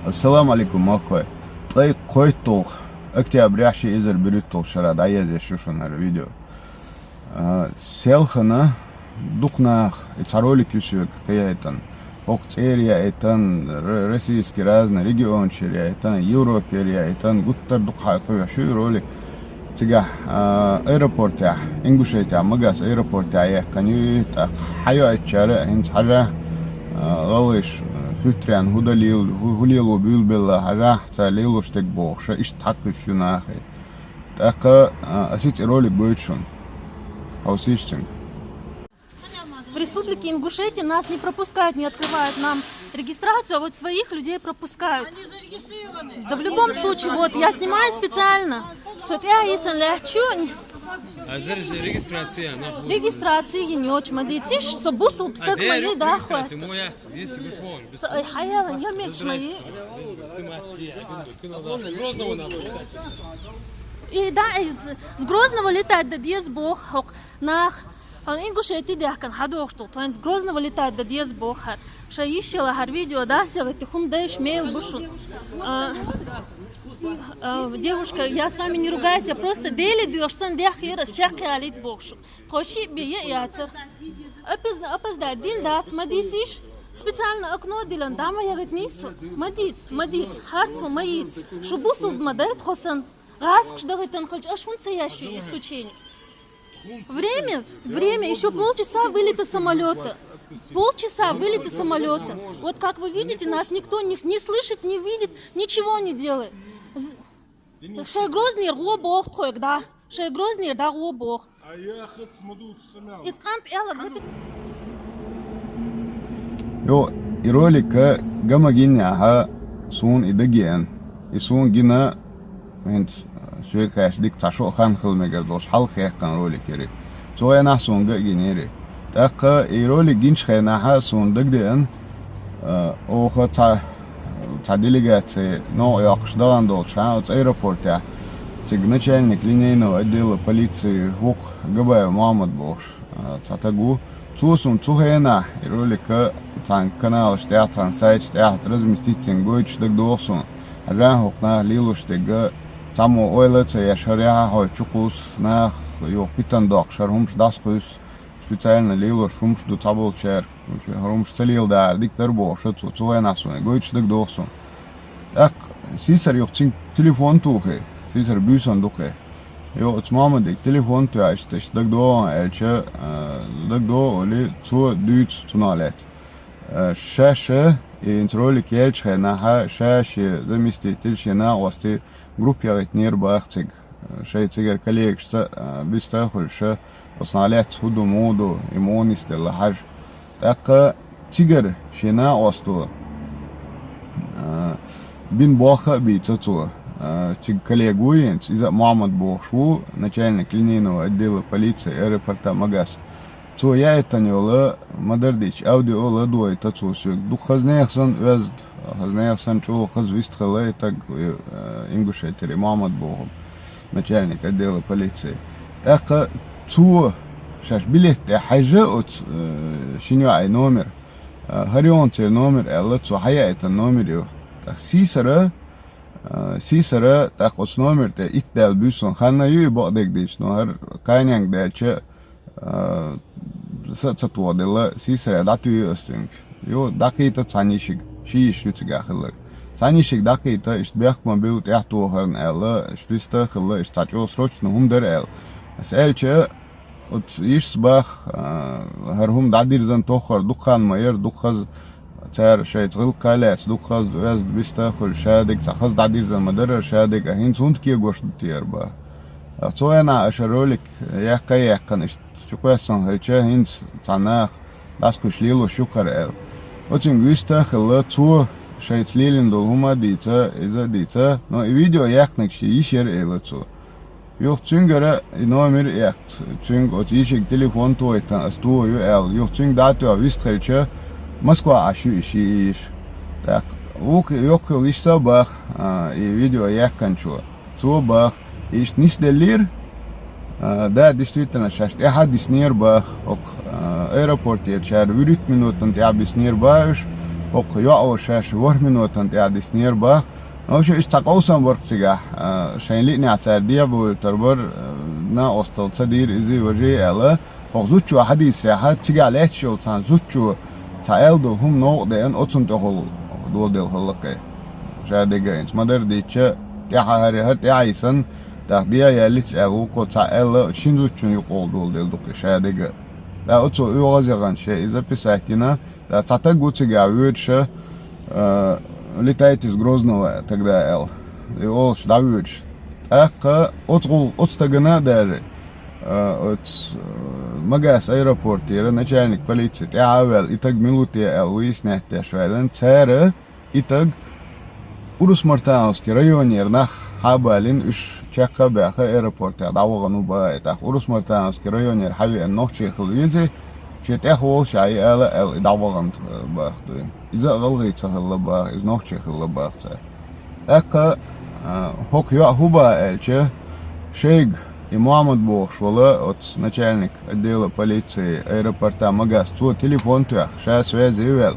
السلام عليكم أخوي. طيب قويتوخ اكتب ريحشي إزر بريتوخ شراد عايز شوشون الفيديو. سيلخنا دقناخ اتسارولي كيسيوك قيايتن وقت إيريا إيتن روسيسكي رازنا ريجيون شيريا إيتن يوروبيا إيتن قطر دقها قوي شو يرولي تجاه ايربورت يا انجوشيت يا مجاس ايربورت يا كانيو حيو اتشارع هنس حاجة غلش فتران هدليلو بيلبلا حاجة تاليلو شتك بوخ ايش تحقق شو ناخي تاقا اسيت رولي بويتشون هاو سيشتنг. В республике Ингушетия нас не пропускают, не открывают нам регистрацию, а вот своих людей пропускают. Они зарегистрированы. Да в любом случае, вот я снимаю специально, что я если лягчу, регистрации не очень мадитиш, что бусл так мои да хват. Хаяла, я меньше мои. И да, с Грозного летает до Диезбох, на Ингушетии дяхан хадох что, то с Грозного летает до Диезбоха. Шаищила хар видео да, сегодня хум даешь мейл бушу. Девушка, я с вами не ругаюсь, я просто дели дуешсан дяхира шака алит бокшу. Хоши бие яцер. Опоздай, дин дац, мадициш. Специально окно дилан, дама я говорит нису. Мадиц, харцу, маиц. Шубусу мадает хосан. Раск, что вы там хочешь, аж вон цеящее исключение. Время, еще полчаса вылета самолета. Вот как вы видите, нас никто не слышит, не видит, ничего не делает. Шей Грозный бог твой, да? Шей Грозный да бог. Yo irolika gama ginya ha sun idagian isun gina هند سوي كاش ديك تعشو خان خل مجردوش حل خيق كان رولي كيري سوي نحسون جا جينيري تاقا يرولي جينش خينا حاسون دك دين او خا تعديليجات نو يقش دان دولش ها от аэропорта تيج начальник линейного отдела полиции Хук Габаев Мухаммад Бош татагу цусун цухена иролика тан канал штят тан сайт штят разместитель гойч дак досун рахукна лилуштега Само ойлется я шаря хой чукус на ё питан док шарумш дасқус специально лило шумш до табл чер шарумш салил дар диктор бош цуя насуне гойч дик доксон так сисар ёхчин телефон тухе сисар бюсон духе ё цмама дик телефон ту аш таш дик до элче дик до оли цу дүйт туналет шаше интролик елче на ха шаше заместитель шена ости группе нербахциг шейцигер коллег что бистахул что основалять худу моду имонистел хаж так тигер шена осту бин боха бицацу тиг коллегуин из Мухаммад Бохшу начальник линейного отдела полиции аэропорта Магас то я это не ола модердич аудио ола дуй тацу сюк духазнехсан везд хазнехсан чу хазвистхала так Ингушетии Мухаммад Боху начальник отдела полиции так цу шаш билет حاجة от شنو أي номер هريون تير номер الله цу حياة это номер يو так سيسرة так от номер те иттел бюсон ханна ю бадек дич но хар кайнянг дече сатводела сисре дату юстинг ё дакита цанишиг шиш ютигахлык цанишиг дакита иш бяхма бил яхтугерн элла штиста хлы иш тачо срочно хумдер эл селче от иш бах хархум дадирзан тохор дукхан майер духаз цар шейт гыл калас духаз вез бистахул шадик цахаз дадирзан мадер шадик хин сунт ки гоштиерба цоена ашаролик яққан иш شكواسن هالشيء هند تعناخ داسكوش ليلو شكر ال وتين غيستا خلا تو شيت ليلين دول هما ديتا إذا ديتا نو فيديو يقنك شي يشير ال تو يوخ تينغرا نومير يقت تينغ أو تيشك تليفون تو إتان أستور يو ال يوخ تينغ داتو أويست هالشيء مسكوا عشو إيش تاق وك يوخ ليش سباخ فيديو يقن شو سباخ إيش نسدلير Да, действительно, сейчас я дис нербах, аэропорт я чар, вырит минутан я без нербаешь, هوق يعو شاش ورمنوتن قاعد سنير باخ أوش استقوسن ورقتيجا شين ليني عتاردية بولتربر نا أستل تدير إزي وجي ألا وزوجو حديث ساحة تيجا ليت شو تان زوجو تايل دو هم نوع دين أتصن تقول دول دل خلقة شاديجا إنت مدر ديتش تاها هري هرت عيسن تاخديا ياليتش أغوكو تايل شينزوجو يقول دول دل دوك شاديجا لا أتو يوغازيغان شيء إذا بساكينا لا تاتاقو تيجا ويرش لتايت из Грозного тогда эл и олш давюч ак отстагана даже от магаз аэропорта начальник полиции авел и так минуты эл выяснять швайлен цара и так Урус-Мартановский районер нах хабалин уж чака бяха аэропорта давгану ба это Урус-Мартановский районер хави ночи хлвизи شيت أخو شيء ألا دعوان باخدوي إذا غلقت خلا باخ إذا نوخش خلا باخ أكا هوك يا هوبا إلشة شيء محمد بوخش ولا أت начальник отдела полиции аэропорта магаз تو телефон تاعك شا связи вел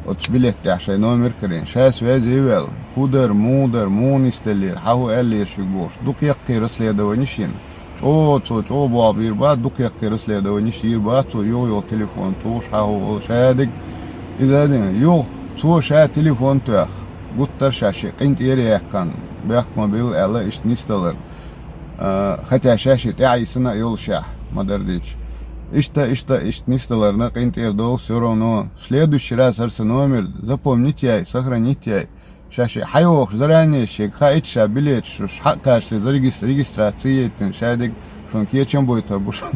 أت билет تاع شيء номер كرين شا связи вел худер мудер мунистелир هاو إلير شو بوش دوك يقي расследование شين او بابير بعد دوك يقرس لي دو نشير بعد تو يو تليفون توش هاو شادق اذا يو تو شا تليفون تاخ قطر شاشي قنت يري كان باخ موبيل الا اش نستلر хотя شاشي تاعي سنه يول شاه ما درديش اش نستلرنا قنت يردول все равно в следующий раз номер запомните сохраните شاشة حيوخ زراني شيك خايت شابليت شو حقاش ريجستراتية تنشادق شون كيتشن بويتر بوشون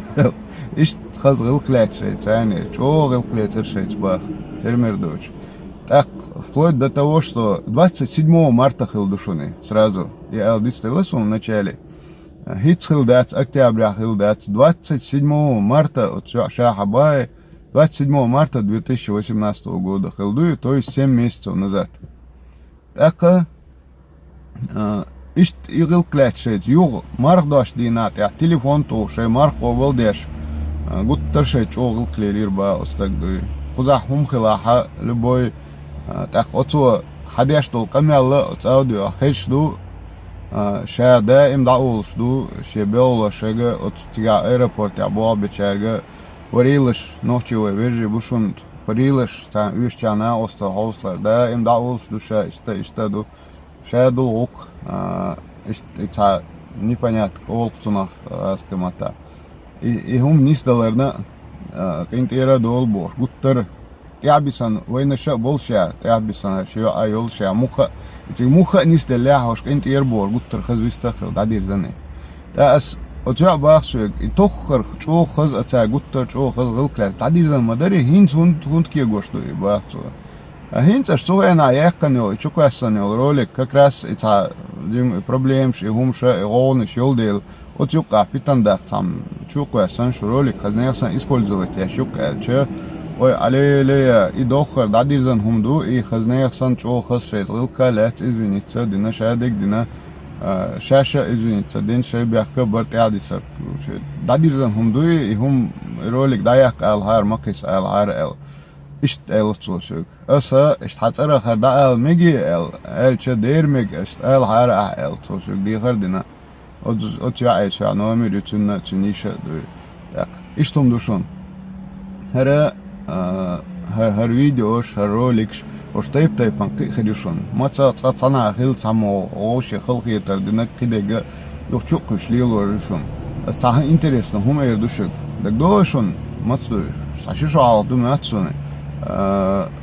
إيش تخز غلقلات شيء تاني شو غلقلات شيء باخ термер дочь так вплоть до того что 27 марта хилдушуны сразу я алдистелесу в начале хилдат октября хилдат 27 марта от шахабай 27 марта 2018 года хилдую, то есть 7 месяцев назад. أكا إشت يغل كلات شيء يوغ مارك داش دينات يا تليفون تو شيء مارك قبل داش قلت ترشيء شغل كلير با أستقدي خذا هم خلاها لبوي تأخذوا حديش دول كمية تأودي أخيش دو شيء دائم داول شدو شيء بيول شيء أتتجا أيربورت يا بوا بتشارج وريلش نوشي ويرجي بوشند وريلش تا ويشتانا أستا هوسلا دائم داول شدو شيء اشتدو شيء دول تا непонятно колктунах аскамата и хум нисталарна кентера дол бош гуттер ябисан вайнаша болша ябисан шио айол ша муха нисталля хош кентер бор гуттер хазвиста дадир зане тас отя бахшек тоххар чо хаз ата гуттер чо хаз гылкла дадир зан мадари хин хунд ки гошту бахцо Хинца что она ехканё, чукасанё ролик как раз это проблем ши хумша он шилдел от юк капитан да там чукасан что ролик хазнесан использовать я шукалча ой алеле и дохар дадирзан хумду и хазнесан чо хасшет лкалат извините дина шадик дина шаша извините дин шей бяхка бартиадисар дадирзан хумду и хум ролик даяк алхар макис алхар إشت صوصك أسا إشت حتى خردا ميجي شة دير ميج إشت هار صوصك دي خردنا أتيا إيش يعني أمير يتنا تنيشة دوي تاك إشتم دوشون هر فيديوش هر روليكش وش تايب بانكي خديشون ما تصنع خيل سامو أوش خلقي تردنا كده جا يخشوكش ليلو رشون الصح إنتريسنا هم يردوشك دك دوشون ما تصدق ساشيشو عالدو ما تصنع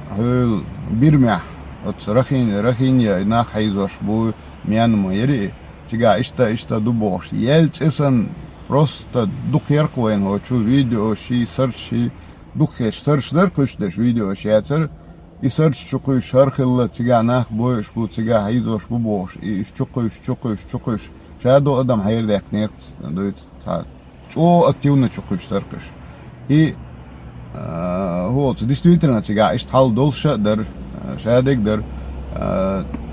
هل بيرمح رخين يا ناخ حيزوش بو ميانمو يري تيجا إشتا دوبوش يلت إسن просто دوك يرقوين هو شو فيديو شي سيرش شي دوكش سيرش در كشدش فيديو شياتر يسيرش شوكوي شرخ الله تيجا ناخ بوش بو تيجا حيزوش بو بوش إيش شوكوش شادو أدم حير ديك نيرت دويت شو أكتيونا شوكوش تركش и вот действительно тига ишт хал долша дар шадик дар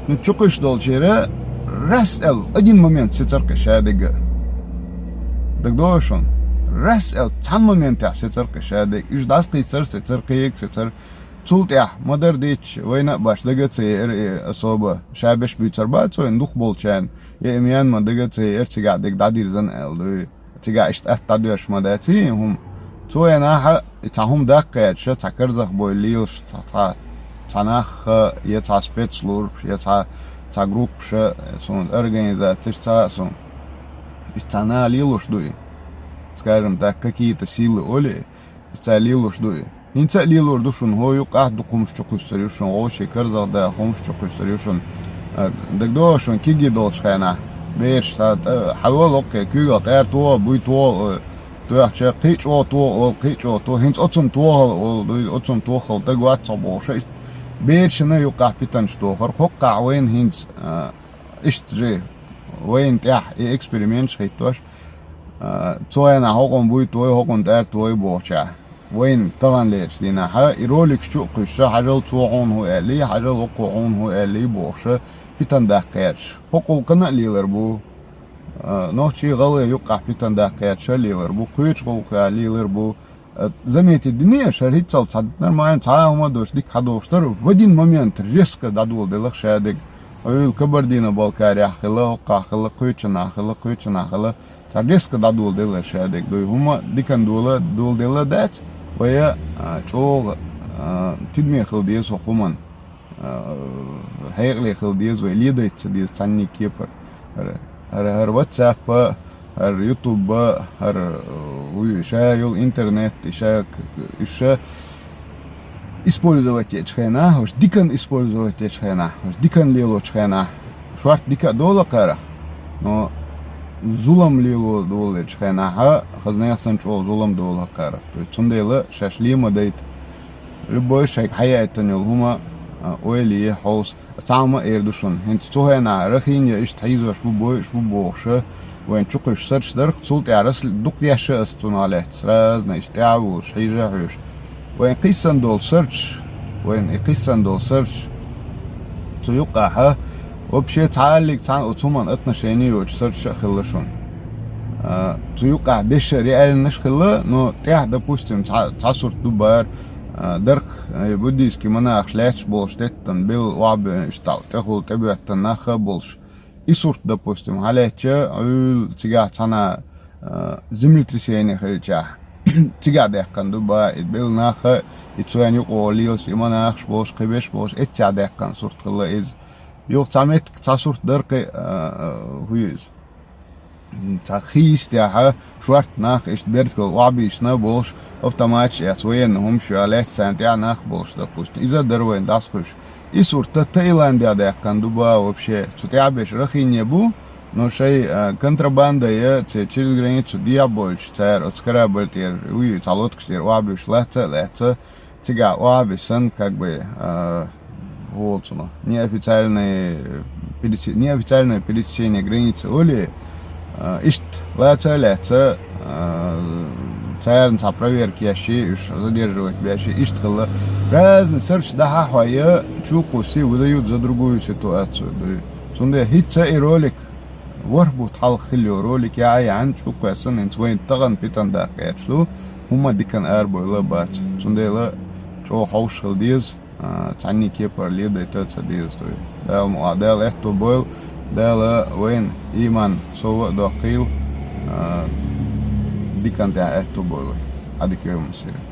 ну чукыш долчере раз один момент сецарка шадига так дошон раз цан момент сецарка шадик иш дас кисар сецарка ек сецар цулт я модер дич война баш дагаци особо шабеш бицарбацо индух болчан يميان ما دقتي ارتجع دق دادير زن الدو تجع اشت اتدوش مداتي هم تو انا تهم دقيت شو تكرزخ بوليش تا تناخ يتا سبيتسلور يتا تا جروب شو سون организатор та сон истана лилуш дуи скажем так какие-то силы оли исталилуш дуи инца лилур душун хою qahdu qumshchu qusrishun oshi karzaq da qumshchu qusrishun دقدوشون كيجي دولش خينا بيش حاول اوكي كيجا غير تو بوي تو احشي قيش او تو قيش او تو هنس اتسم تو اتسم تو خل دقوات صبوش بيش نو يوقع بيتن شتوخر خوقع وين هنس اشت جي وين تاح اكسبيريمنت خيتوش تو انا هوقن بوي تو هوقن دار تو بوشا وين طبعا ليش لينا ها يرولك شو قشة حجل توعون هو اللي حجل وقعون هو اللي بوشة في تندقيرش حقوقنا ليلر بو نوشي غلي يقع في تندقيرش ليلر بو قيش قوقع ليلر بو زميت الدنيا شريت صلصة نرمان تعاهم دوش ديك حدوشتر ودين مومنت ريسك دادول دلخ شادق الكبر دينا بالكاري خلا وقع خلا قيشنا خلا قيشنا خلا ريسك دادول دلخ شادق دوي هما ديكن دول دلخ دات ويا شو تدمي خلديس وقومن هيغلي خلديس ويليدت ديس تاني كيبر هر واتساب هر يوتيوب هر ويشايل انترنت إشا использовать эчхена хош дикан использовать эчхена хош дикан лило чхена шварт дика дола кара но зулам лило дола эчхена ха хазнаясан чо зулам дола кара то есть цундела шашлима дайт любой шайк хаятан юлхума ойли хаус сама эрдушун хент цохена рахинья иш тайзош бу бой бу бохша وين تشقش سرش درخ تصلت يعرس دق ياش استونالات راز نيستعو شيجا حوش وين قيسن دول سيرش وين قيسن دول سيرش تيوقعها وبشي تعالق تعال اوتومان اتنا شيني وش سيرش خلشون تيوقع دش ريال نشخله نو تاع допустим تعصر دبار درخ بوديسكي مناخ شلاتش بولشتتن بيل وعب اشتاو تاخل تبعت ناخ بولش إيسورت допустим عليك أول تجاه أنا землетрясение خليجة تجاه دقن دبا يتبل ناخ يتسوين يقوليلش إما ناخش بوش قبيش بوش إتجاه دقن صورت خلا إز يوق تعمت تصورت درقي هويز تخيس تاعها شوارت ناخ إيش بيرتكل وعبيش نبوش أفتماتش يتسوين هم شو عليك سنتيع ناخ بوش допустим إذا دروين داسخش и сурта Таиландия дякан дуба вообще цутябеш рахине бу но шей контрабанда я через границу диабольч цер от скарабольтер уй талоткштер вабиш лета тига вабисан как бы волцуно неофициальное пересечение границы оли ишт лета царь на проверке ящи задерживать ящи иштхала разный серч да хая чукуси выдают за другую ситуацию цунде хитса и ролик وربط حال خليو رولك يا عن شوكو اسن انت وين تغن بيتن داقيت شلو هما دي كان اربو لا بات цунде لا شو حوش خلديز تعني كيبر لي دايتا تسديز دا معادل احتو بويل دا لا وين ايمان سوى دقيل دي كانت احتو بويل هذيك يوم مسير